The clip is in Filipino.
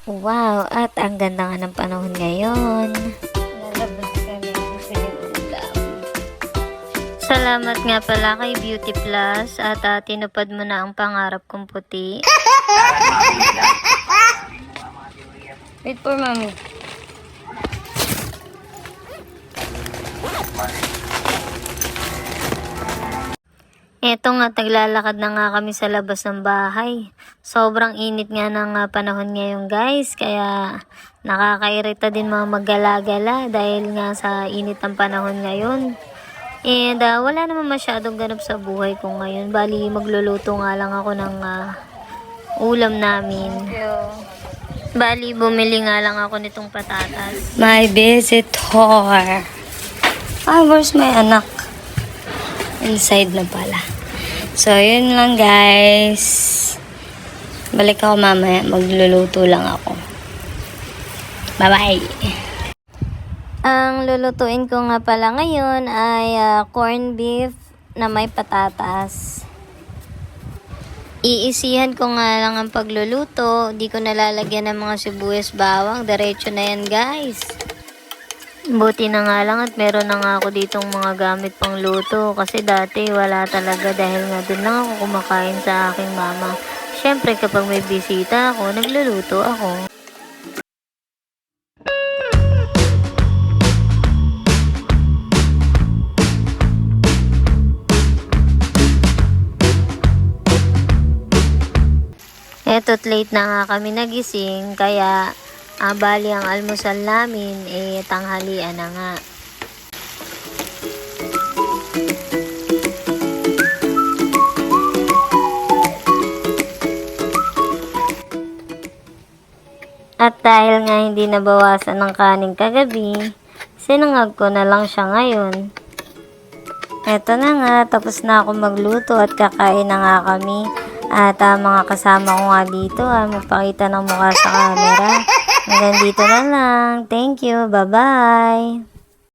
Wow, at ang ganda nga ng panahon ngayon. Nalabas kami kasi ulam. Salamat nga pala kay Beauty Plus at tinupad mo na ang pangarap kong puti. Wait for mommy. Eto nga, taglalakad na nga kami sa labas ng bahay. Sobrang init nga ng panahon ngayon guys, kaya nakakairita din mga maggala-gala dahil nga sa init ng panahon ngayon. And wala naman masyadong ganap sa buhay ko ngayon. Bali, magluluto nga lang ako ng ulam namin. Bali, bumili nga lang ako nitong patatas. My visitor. Where's my anak? Inside na pala. So, yun lang guys. Balik ako mamaya. Magluluto lang ako. Bye-bye! Ang lulutuin ko nga pala ngayon ay corned beef na may patatas. Iisihan ko nga lang ang pagluluto. Di ko nalalagyan ng mga sibuyas bawang. Diretso na yan guys. Buti na nga lang at meron na nga ako ditong mga gamit pang luto. Kasi dati wala talaga dahil nga dun lang ako kumakain sa aking mama. Syempre kapag may bisita ako, nagluluto ako. Eto't late na nga kami nagising, kaya bali ang almusal namin tanghalian na nga. At dahil nga hindi nabawasan ng kanin kagabi, sinangag ko na lang siya ngayon. Eto na nga, tapos na ako magluto at kakain na nga kami. At mga kasama ko nga dito, magpakita ng mukha sa camera. Hanggang dito na lang. Thank you. Bye-bye.